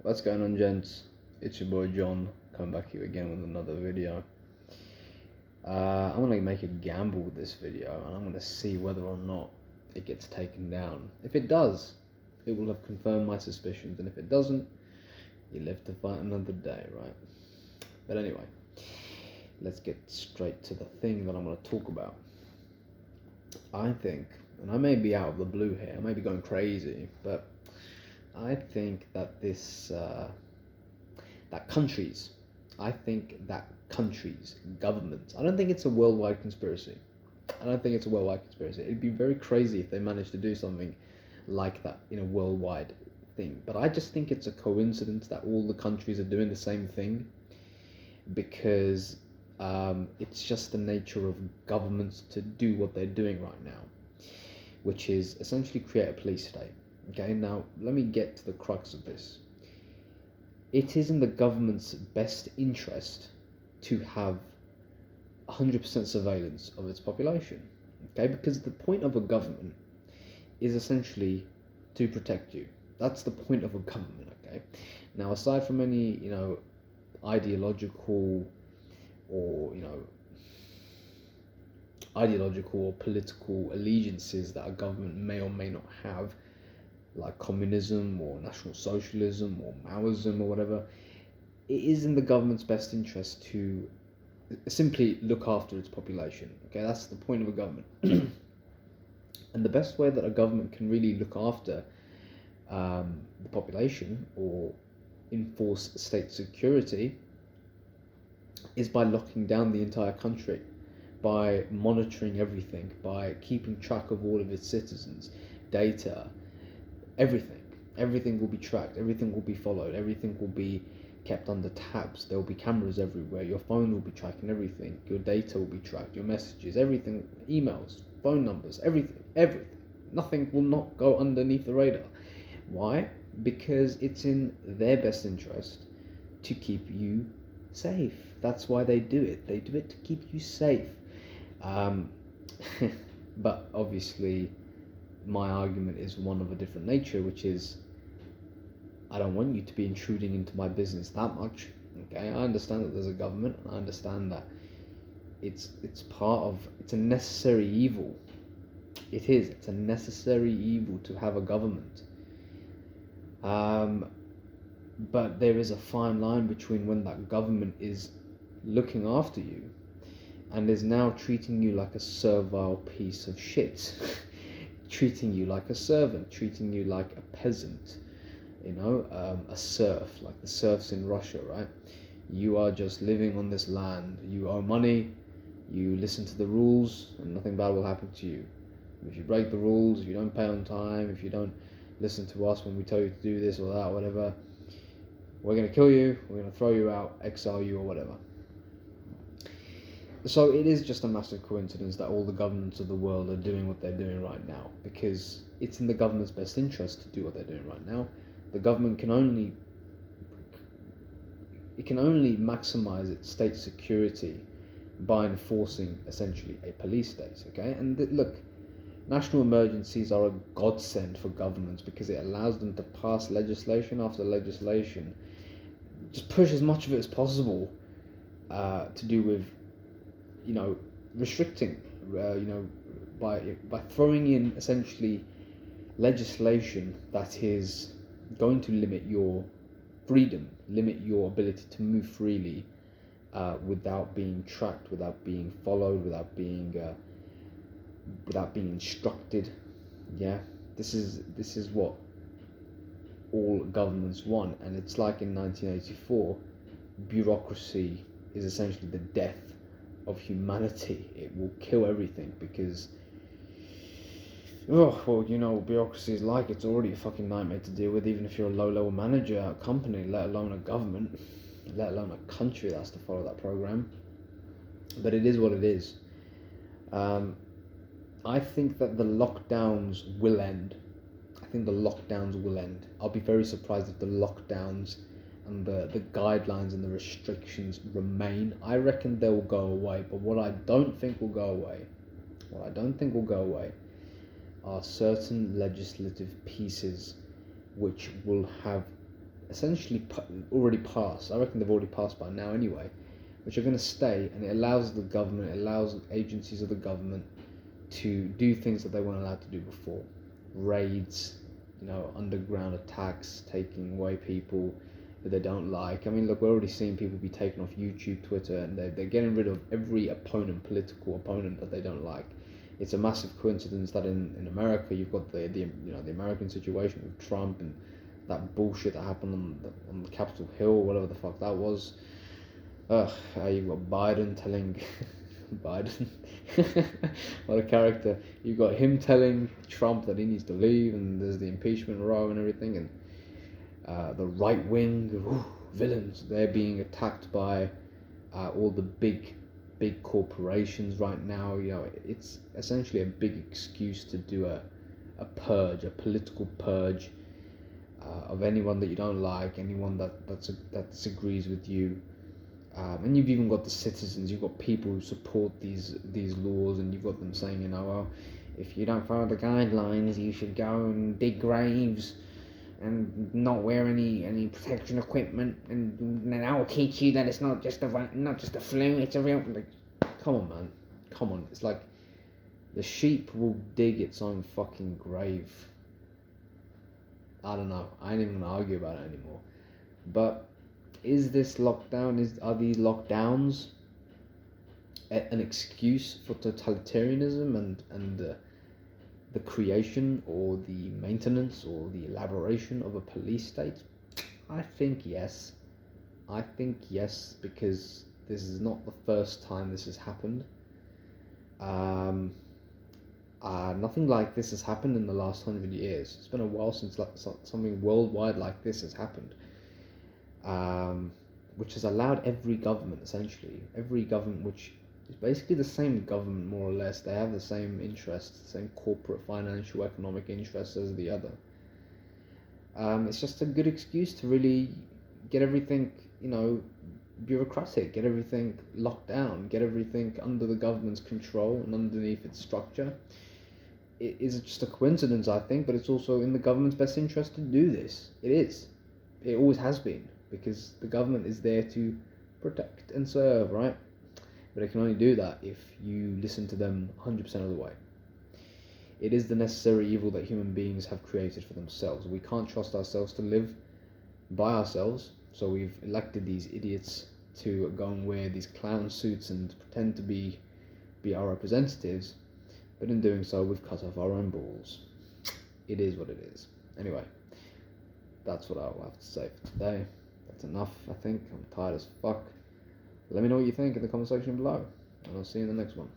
What's going on, gents? It's your boy John, coming back here again with another video. I'm gonna make a gamble with this video, and I'm gonna see whether or not it gets taken down. If it does, it will have confirmed my suspicions, and if it doesn't, you live to fight another day, right? But anyway, let's get straight to the thing that I'm gonna talk about. I think, and I may be out of the blue here, I may be going crazy, but I think that I think that countries, governments, I don't think it's a worldwide conspiracy. It'd be very crazy if they managed to do something like that in a worldwide thing. But I just think it's a coincidence that all the countries are doing the same thing because it's just the nature of governments to do what they're doing right now, which is essentially create a police state. Okay, now let me get to the crux of this. It is in the government's best interest to have 100% surveillance of its population. Okay, because the point of a government is essentially to protect you. That's the point of a government. Okay, now aside from any ideological or political allegiances that a government may or may not have, like communism or national socialism or Maoism or whatever, it is in the government's best interest to simply look after its population. Okay, that's the point of a government. And the best way that a government can really look after the population or enforce state security is by locking down the entire country, by monitoring everything, by keeping track of all of its citizens, data, everything will be tracked, everything will be followed, everything will be kept under tabs. There will be cameras everywhere. Your phone will be tracking everything. Your data will be tracked, your messages, everything, emails, phone numbers, everything. Nothing will not go underneath the radar. Why? Because it's in their best interest to keep you safe. That's why they do it. They do it to keep you safe. But obviously my argument is one of a different nature, which is I don't want you to be intruding into my business that much. Okay, I understand that there's a government, and I understand that it's a necessary evil. It's a necessary evil to have a government. But there is a fine line between when that government is looking after you and is now treating you like a servile piece of shit. Treating you like a servant, treating you like a peasant, a serf, like the serfs in Russia, right? You are just living on this land, you owe money, you listen to the rules, and nothing bad will happen to you. If you break the rules, if you don't pay on time, if you don't listen to us when we tell you to do this or that, whatever, we're going to kill you, we're going to throw you out, exile you, or whatever. So it is just a massive coincidence that all the governments of the world are doing what they're doing right now, because it's in the government's best interest to do what they're doing right now. The government can only maximize its state security by enforcing essentially a police state. Okay, and look, national emergencies are a godsend for governments because it allows them to pass legislation after legislation, just push as much of it as possible to do with restricting, by throwing in essentially legislation that is going to limit your freedom, limit your ability to move freely without being tracked, without being followed, without being instructed. Yeah, this is what all governments want, and it's like in 1984, bureaucracy is essentially the death of humanity. It will kill everything because bureaucracy is like, it's already a fucking nightmare to deal with, even if you're a low-level manager at a company, let alone a government, let alone a country that has to follow that program. But it is what it is. I think that the lockdowns will end. I'll be very surprised if the lockdowns and the guidelines and the restrictions remain. I reckon they will go away, but what I don't think will go away are certain legislative pieces which will have essentially already passed. I reckon they've already passed by now anyway, which are going to stay, and it allows the government, it allows agencies of the government to do things that they weren't allowed to do before. Raids, underground attacks, taking away people that they don't like. I mean, look, we're already seeing people be taken off YouTube, Twitter, and they're getting rid of every political opponent that they don't like. It's a massive coincidence that in America you've got the American situation with Trump and that bullshit that happened on the Capitol Hill, whatever the fuck that was. You've got Biden telling Biden, what a character. You've got him telling Trump that he needs to leave, and there's the impeachment row and everything, and the right wing villains, they're being attacked by all the big corporations right now. It's essentially a big excuse to do a purge, a political purge of anyone that you don't like, anyone that disagrees with you. And you've even got the citizens, you've got people who support these laws, and you've got them saying, well, if you don't follow the guidelines, you should go and dig graves and not wear any protection equipment, and then I'll teach you that it's not just a flu, it's a real. Like, come on, man, come on. It's like the sheep will dig its own fucking grave. I don't know. I ain't even gonna argue about it anymore. But is this lockdown? Are these lockdowns an excuse for totalitarianism and the creation or the maintenance or the elaboration of a police state? I think yes. Because this is not the first time this has happened. Nothing like this has happened in the last 100 years. It's been a while since something worldwide like this has happened. Which has allowed every government, which is basically the same government more or less. They have the same interests, the same corporate, financial, economic interests as the other. It's just a good excuse to really get everything, bureaucratic, get everything locked down, get everything under the government's control and underneath its structure. It is just a coincidence, I think, but it's also in the government's best interest to do this. It is. It always has been, because the government is there to protect and serve, right? But it can only do that if you listen to them 100% of the way. It is the necessary evil that human beings have created for themselves. We can't trust ourselves to live by ourselves, so we've elected these idiots to go and wear these clown suits and pretend to be our representatives, but in doing so, we've cut off our own balls. It is what it is. Anyway, that's what I'll have to say for today. That's enough, I think. I'm tired as fuck. Let me know what you think in the comment section below, and I'll see you in the next one.